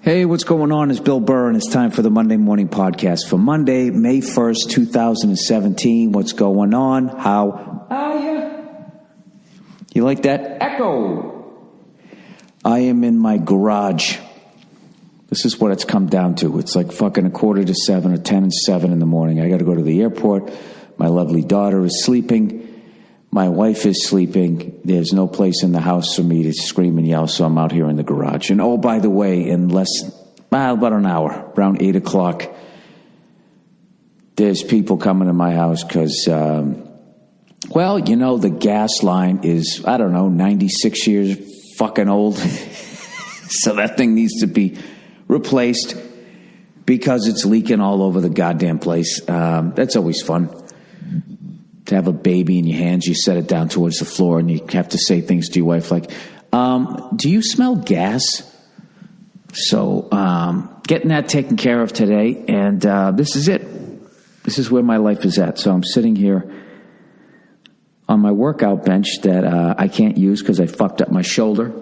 Hey, what's going on? It's Bill Burr, and it's time for the Monday Morning Podcast for Monday, May 1st, 2017. What's going on? How are you? You like that echo? I am in my garage. This is what it's come down to. It's like fucking 6:45 or 6:50 in the morning. I got to go to the airport. My lovely daughter is sleeping. My wife is sleeping. There's no place in the house for me to scream and yell, so I'm out here in the garage. And oh, by the way, in about an hour, around 8 o'clock, there's people coming to my house because, the gas line is, 96 years fucking old. So that thing needs to be replaced because it's leaking all over the goddamn place. That's always fun. To have a baby in your hands, you set it down towards the floor and you have to say things to your wife like, do you smell gas? So getting that taken care of today, and this is it. This is where my life is at. So I'm sitting here on my workout bench that I can't use because I fucked up my shoulder.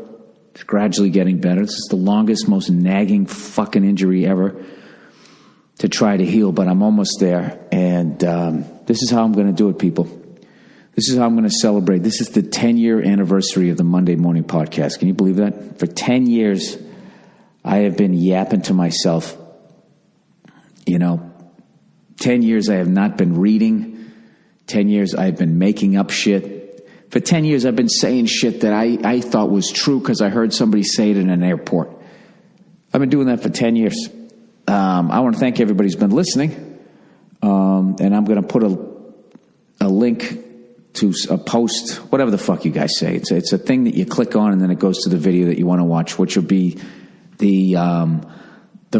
It's gradually getting better. This is the longest, most nagging fucking injury ever to try to heal, but I'm almost there, and this is how I'm going to do it, people. This is how I'm going to celebrate. This is the 10-year anniversary of the Monday Morning Podcast. Can you believe that? For 10 years, I have been yapping to myself. 10 years I have not been reading. 10 years I've been making up shit. For 10 years I've been saying shit that I thought was true because I heard somebody say it in an airport. I've been doing that for 10 years. I want to thank everybody who's been listening. And I'm going to put a link to a post, whatever the fuck you guys say. It's a thing that you click on and then it goes to the video that you want to watch, which will be the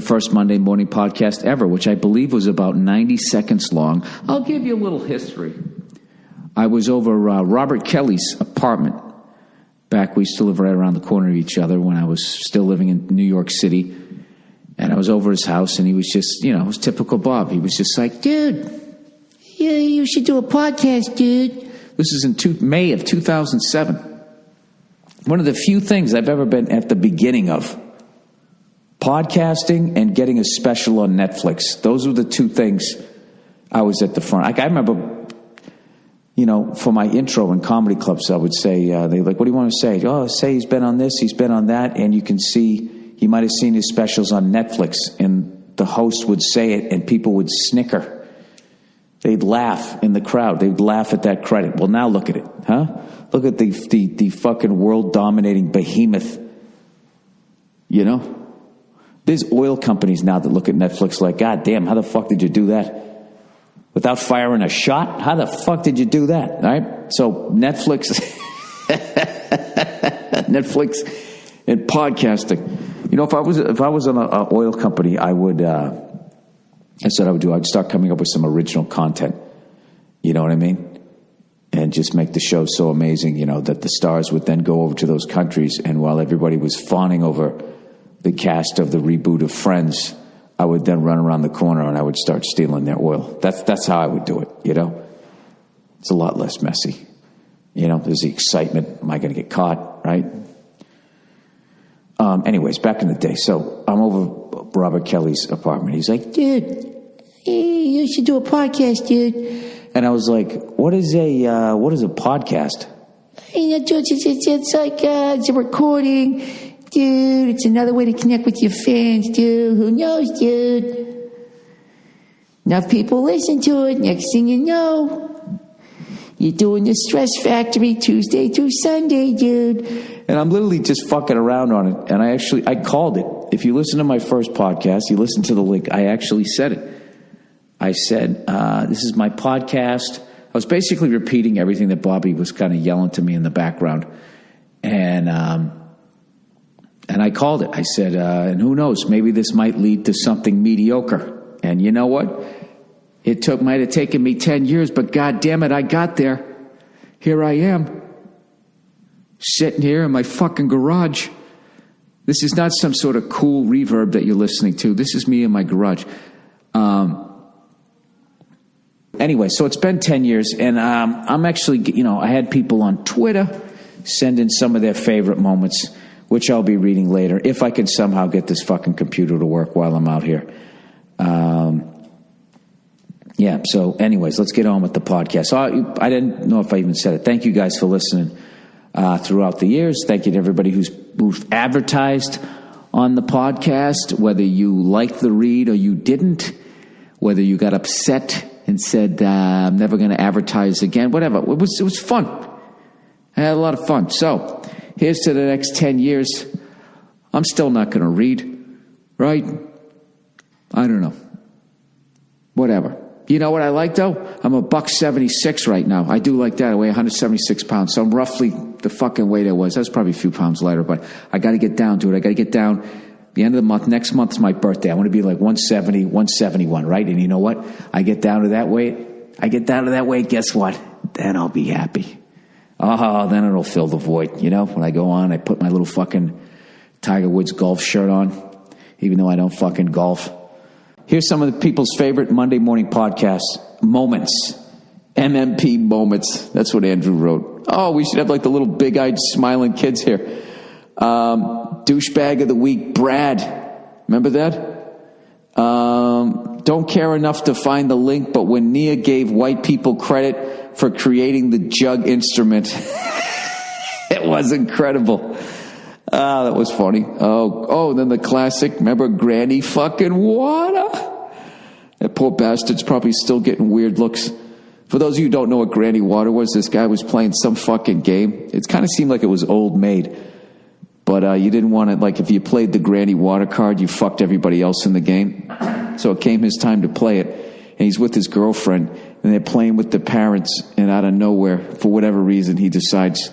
first Monday Morning Podcast ever, which I believe was about 90 seconds long. I'll give you a little history. I was over Robert Kelly's apartment back. We used to live right around the corner of each other when I was still living in New York City. And I was over his house, and he was just, it was typical Bob. He was just like, dude, you should do a podcast, dude. This is in May of 2007. One of the few things I've ever been at the beginning of. Podcasting and getting a special on Netflix. Those were the two things I was at the front. I remember, for my intro in comedy clubs, I would say, they're like, what do you want to say? Oh, say he's been on this, he's been on that, and you can see... He might have seen his specials on Netflix, and the host would say it, and people would snicker. They'd laugh in the crowd. They'd laugh at that credit. Well, now look at it, huh? Look at the fucking world-dominating behemoth. There's oil companies now that look at Netflix like, God damn, how the fuck did you do that? Without firing a shot? How the fuck did you do that? All right? So Netflix... Netflix and podcasting... if I was on an oil company, I would, I'd start coming up with some original content. You know what I mean? And just make the show so amazing, that the stars would then go over to those countries. And while everybody was fawning over the cast of the reboot of Friends, I would then run around the corner and I would start stealing their oil. That's how I would do it, It's a lot less messy. There's the excitement. Am I going to get caught, right? Anyways, back in the day, so I'm over Robert Kelly's apartment. He's like, dude, you should do a podcast, dude. And I was like, what is a podcast? It's like, it's a recording, dude. It's another way to connect with your fans, dude. Who knows, dude? Enough people listen to it. Next thing you know, you're doing the Stress Factory Tuesday through Sunday, dude. And I'm literally just fucking around on it. And I called it. If you listen to my first podcast, you listen to the link, I actually said it. I said, this is my podcast. I was basically repeating everything that Bobby was kind of yelling to me in the background. And I called it. I said, and who knows, maybe this might lead to something mediocre. And you know what? It might have taken me 10 years, but God damn it, I got there. Here I am. Sitting here in my fucking garage. This is not some sort of cool reverb that you're listening to. This is me in my garage. Anyway, so it's been 10 years, and I'm actually, I had people on Twitter send in some of their favorite moments which I'll be reading later if I can somehow get this fucking computer to work while I'm out here. Yeah, so anyways, let's get on with the podcast. So I didn't know if I even said it. Thank you guys for listening throughout the years. Thank you to everybody who's advertised on the podcast, whether you liked the read or you didn't, whether you got upset and said, I'm never going to advertise again, whatever. It was fun. I had a lot of fun. So here's to the next 10 years. I'm still not going to read, right? I don't know. Whatever. You know what I like, though? I'm a $176 right now. I do like that. I weigh 176 pounds. So I'm roughly the fucking weight I was. I was probably a few pounds lighter, but I got to get down to it. I got to get down. The end of the month, next month's my birthday. I want to be like 170, 171, right? And you know what? I get down to that weight. Guess what? Then I'll be happy. Oh, then it'll fill the void. You know, when I go on, I put my little fucking Tiger Woods golf shirt on, even though I don't fucking golf. Here's some of the people's favorite Monday morning podcasts. Moments. MMP moments. That's what Andrew wrote. Oh, we should have like the little big-eyed smiling kids here. Douchebag of the week, Brad. Remember that? Don't care enough to find the link, but when Nia gave white people credit for creating the jug instrument, it was incredible. That was funny. Oh, then the classic, remember Granny fucking water? That poor bastard's probably still getting weird looks. For those of you who don't know what Granny Water was, this guy was playing some fucking game. It kind of seemed like it was old made. But you didn't want to, like, if you played the Granny Water card, you fucked everybody else in the game. So it came his time to play it. And he's with his girlfriend, and they're playing with the parents, and out of nowhere, for whatever reason, he decides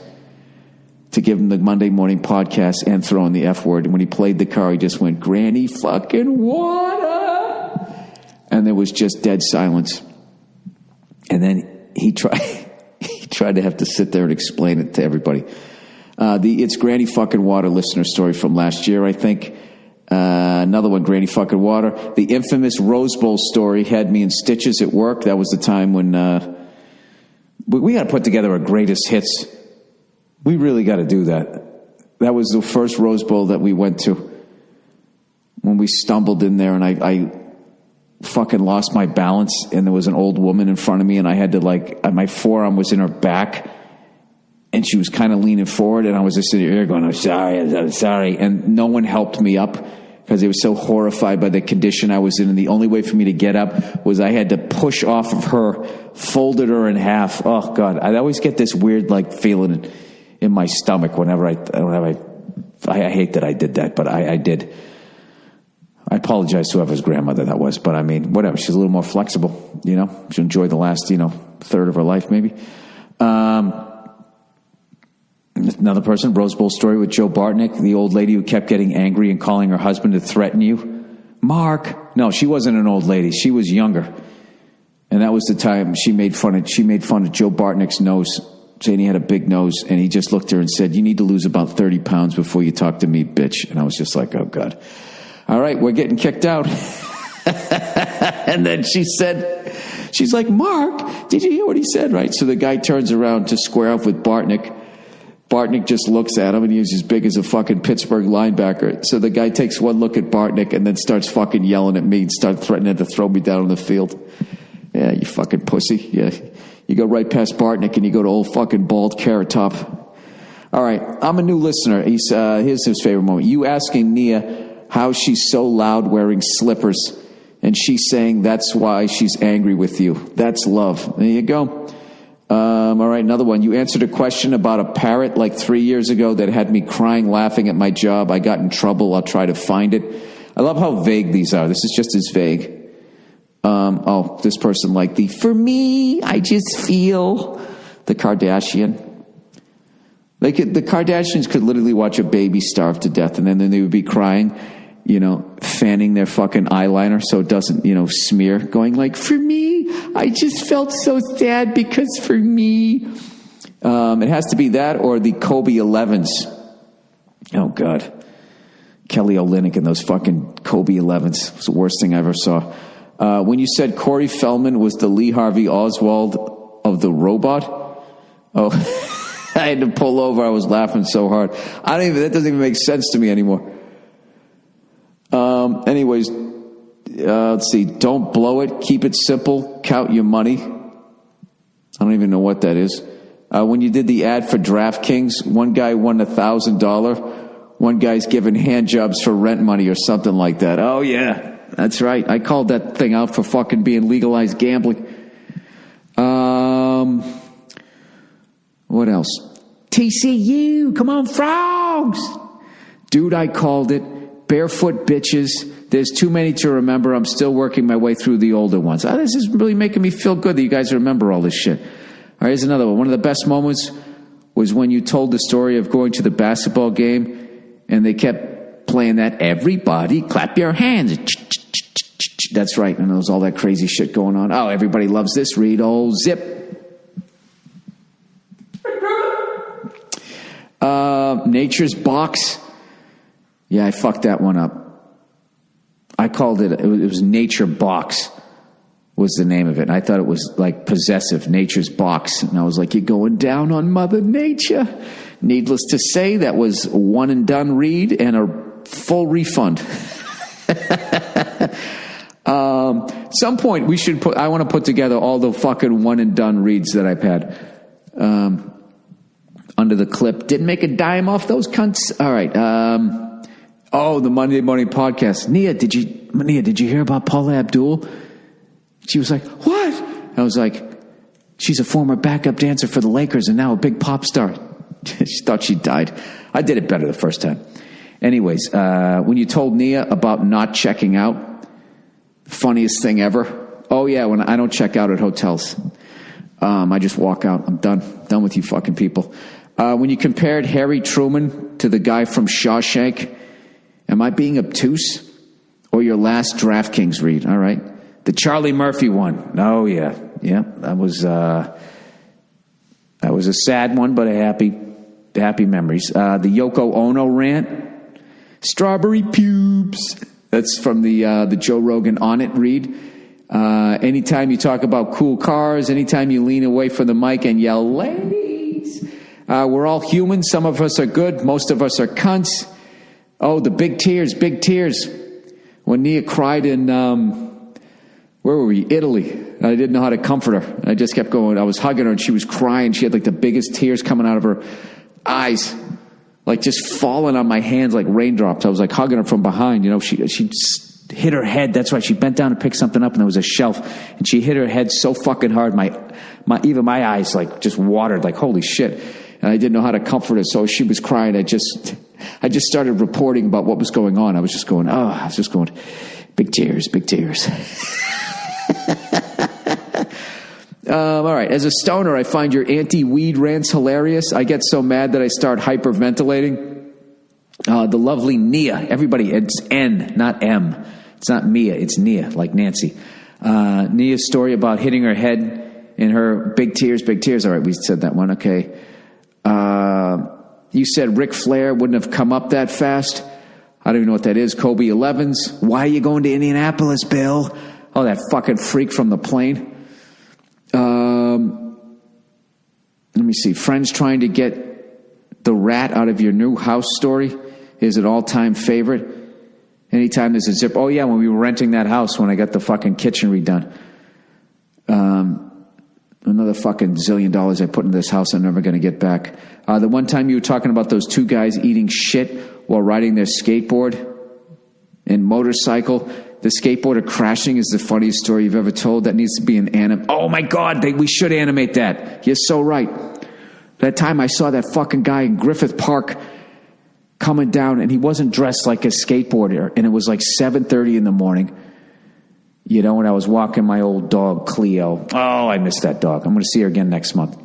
to give him the Monday morning podcast and throw in the F word. And when he played the card, he just went, Granny fucking water. And there was just dead silence. And then he tried to have to sit there and explain it to everybody. It's Granny fucking water listener story from last year, I think. Another one, Granny fucking water. The infamous Rose Bowl story had me in stitches at work. That was the time when we got to put together a greatest hits. We really got to do that. That was the first Rose Bowl that we went to. When we stumbled in there and I fucking lost my balance and there was an old woman in front of me and I had to my forearm was in her back and she was kind of leaning forward and I was just sitting here going, I'm sorry. And no one helped me up because they were so horrified by the condition I was in. And the only way for me to get up was I had to push off of her, folded her in half. Oh God. I always get this weird feeling in my stomach whenever I hate that I did that, but I did. I apologize to whoever's grandmother that was, but I mean, whatever. She's a little more flexible, you know. She'll enjoy the last, third of her life, maybe. Another person, Rose Bowl story with Joe Bartnick, the old lady who kept getting angry and calling her husband to threaten you. Mark. No, she wasn't an old lady. She was younger. And that was the time she made fun of Joe Bartnick's nose, saying he had a big nose, and he just looked at her and said, you need to lose about 30 pounds before you talk to me, bitch. And I was just like, oh, God. All right, we're getting kicked out. And then she's like, Mark, did you hear what he said, right? So the guy turns around to square off with Bartnick. Bartnick just looks at him, and he's as big as a fucking Pittsburgh linebacker. So the guy takes one look at Bartnick and then starts fucking yelling at me and starts threatening to throw me down on the field. Yeah, you fucking pussy. Yeah. You go right past Bartnick and you go to old fucking bald Carrot Top. All right, I'm a new listener. Here's his favorite moment. You asking Nia how she's so loud wearing slippers, and she's saying that's why she's angry with you. That's love. There you go. All right, another one. You answered a question about a parrot 3 years ago that had me crying laughing at my job. I got in trouble. I'll try to find it. I love how vague these are. This is just as vague. This person for me, I just feel the Kardashian. The Kardashians could literally watch a baby starve to death, and then they would be crying, fanning their fucking eyeliner so it doesn't, smear, going for me, I just felt so sad because for me. It has to be that or the Kobe 11s. Oh, God. Kelly Olynyk and those fucking Kobe 11s was the worst thing I ever saw. When you said Corey Feldman was the Lee Harvey Oswald of the robot. Oh, I had to pull over. I was laughing so hard. That doesn't even make sense to me anymore. Anyways, let's see. Don't blow it. Keep it simple. Count your money. I don't even know what that is. When you did the ad for DraftKings, one guy won $1,000. One guy's giving hand jobs for rent money or something like that. Oh, yeah. That's right. I called that thing out for fucking being legalized gambling. What else? TCU. Come on, frogs. Dude, I called it. Barefoot bitches. There's too many to remember. I'm still working my way through the older ones. This is really making me feel good that you guys remember all this shit. All right, here's another one. One of the best moments was when you told the story of going to the basketball game and they kept playing that, everybody clap your hands. That's right. And there was all that crazy shit going on. Oh, everybody loves this. Read old zip. Nature's Box. Yeah, I fucked that one up. I called it was Nature Box was the name of it. And I thought it was like possessive, Nature's Box. And I was like, you're going down on Mother Nature. Needless to say, that was a one and done read and a full refund. Some point we should I want to put together all the fucking one and done reads that I've had. Under the clip. Didn't make a dime off those cunts. All right. The Monday Morning Podcast. Nia, did you hear about Paula Abdul? She was like, what? I was like, she's a former backup dancer for the Lakers and now a big pop star. She thought she died. I did it better the first time. Anyways, when you told Nia about not checking out, funniest thing ever. Oh yeah, when I don't check out at hotels. I just walk out. I'm done with you fucking people. When you compared Harry Truman to the guy from Shawshank, am I being obtuse? Or your last DraftKings read? All right. The Charlie Murphy one. Oh, yeah. Yeah, that was a sad one, but a happy memories. The Yoko Ono rant. Strawberry pubes. That's from the Joe Rogan On It read. Anytime you talk about cool cars, anytime you lean away from the mic and yell, ladies. We're all human. Some of us are good. Most of us are cunts. Oh, the big tears. When Nia cried in, where were we? Italy. I didn't know how to comfort her. I just kept going. I was hugging her and she was crying. She had like the biggest tears coming out of her eyes, like just falling on my hands like raindrops. I was like hugging her from behind. You know, she hit her head. That's right. She bent down to pick something up and there was a shelf and she hit her head so fucking hard. Even my eyes like just watered like, holy shit. And I didn't know how to comfort her. So she was crying. I just started reporting about what was going on. I was just going, big tears. All right. As a stoner, I find your anti-weed rants hilarious. I get so mad that I start hyperventilating. The lovely Nia. Everybody, it's N, not M. It's not Mia. It's Nia, like Nancy. Nia's story about hitting her head in her big tears. All right, we said that one. Okay. You said Ric Flair wouldn't have come up that fast. I don't even know what that is. Kobe 11s. Why are you going to Indianapolis, Bill? Oh, that fucking freak from the plane. Let me see. Friends trying to get the rat out of your new house story is an all-time favorite. Anytime there's a zip. Oh, yeah, when we were renting that house when I got the fucking kitchen redone. Another fucking $1 zillion I put in this house I'm never going to get back. The one time you were talking about those two guys eating shit while riding their skateboard and motorcycle. The skateboarder crashing is the funniest story you've ever told. That needs to be an anime. Oh, my God, we should animate that. You're so right. That time I saw that fucking guy in Griffith Park coming down, and he wasn't dressed like a skateboarder, and it was like 7:30 in the morning. You know, when I was walking my old dog, Cleo. Oh, I miss that dog. I'm going to see her again next month.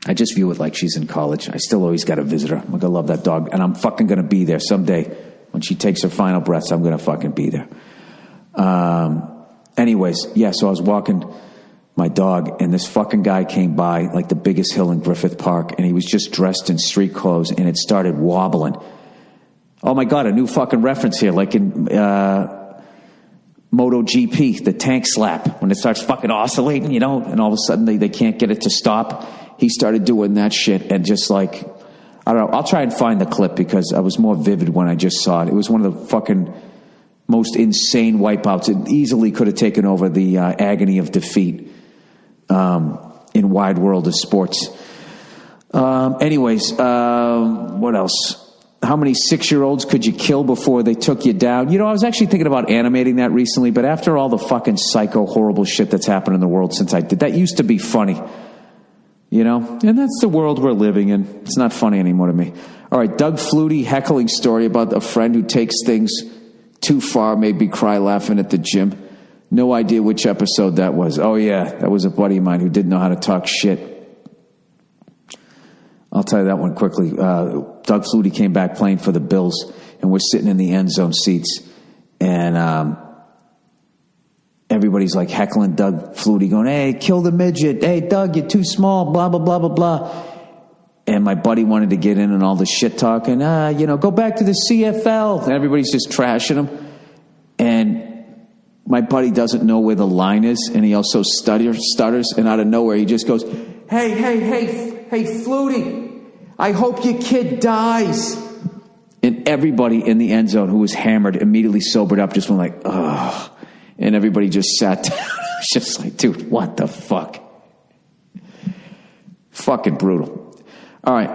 I just view it like she's in college. I still always got to visit her. I'm going to love that dog, and I'm fucking going to be there someday. When she takes her final breaths, I'm going to fucking be there. Anyways, yeah, so I was walking my dog, and this fucking guy came by, like the biggest hill in Griffith Park, and he was just dressed in street clothes, and it started wobbling. Oh, my God, a new fucking reference here, like in MotoGP, the tank slap, when it starts fucking oscillating, you know, and all of a sudden they can't get it to stop, he started doing that shit and just like, I don't know. I'll try and find the clip because I was more vivid when I just saw it. It was one of the fucking most insane wipeouts. It easily could have taken over the agony of defeat in Wide World of Sports. Anyways, what else? How many 6-year-olds could you kill before they took you down? You know, I was actually thinking about animating that recently, but after all the fucking psycho, horrible shit that's happened in the world since I did, that used to be funny. You know? And that's the world we're living in. It's not funny anymore to me. All right, Doug Flutie heckling story about a friend who takes things too far, made me cry laughing at the gym. No idea which episode that was. Oh, yeah, that was a buddy of mine who didn't know how to talk shit. I'll tell you that one quickly. Doug Flutie came back playing for the Bills, and we're sitting in the end zone seats, and everybody's like heckling Doug Flutie, going, "Hey, kill the midget. Hey, Doug, you're too small, blah, blah, blah, blah, blah." And my buddy wanted to get in on all the shit talking, go back to the CFL. And everybody's just trashing him. And my buddy doesn't know where the line is, and he also stutters, and out of nowhere he just goes, Hey, Flutie, I hope your kid dies. And everybody in the end zone who was hammered immediately sobered up, just went like, ugh. And everybody just sat down. I was just like, dude, what the fuck? Fucking brutal. All right.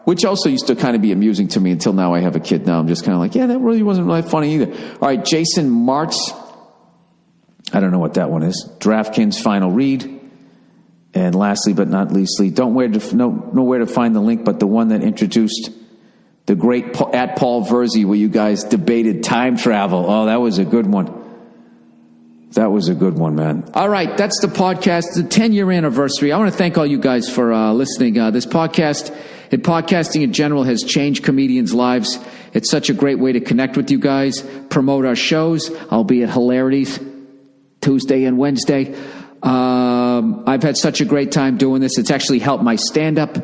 Which also used to kind of be amusing to me until now I have a kid. Now I'm just kind of like, yeah, that really wasn't really funny either. All right, Jason Martz. I don't know what that one is. DraftKings final read. And lastly, but not leastly, know where to find the link, but the one that introduced the great at Paul Verzi, where you guys debated time travel. Oh, that was a good one. That was a good one, man. All right, that's the podcast, the 10-year anniversary. I want to thank all you guys for listening. This podcast and podcasting in general has changed comedians' lives. It's such a great way to connect with you guys, promote our shows. I'll be at Hilarities Tuesday and Wednesday. I've had such a great time doing this. It's actually helped my stand-up,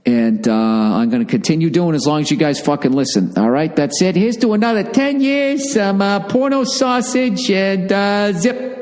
and I'm going to continue doing as long as you guys fucking listen. All right, that's it. Here's to another 10 years, some porno sausage, and zip.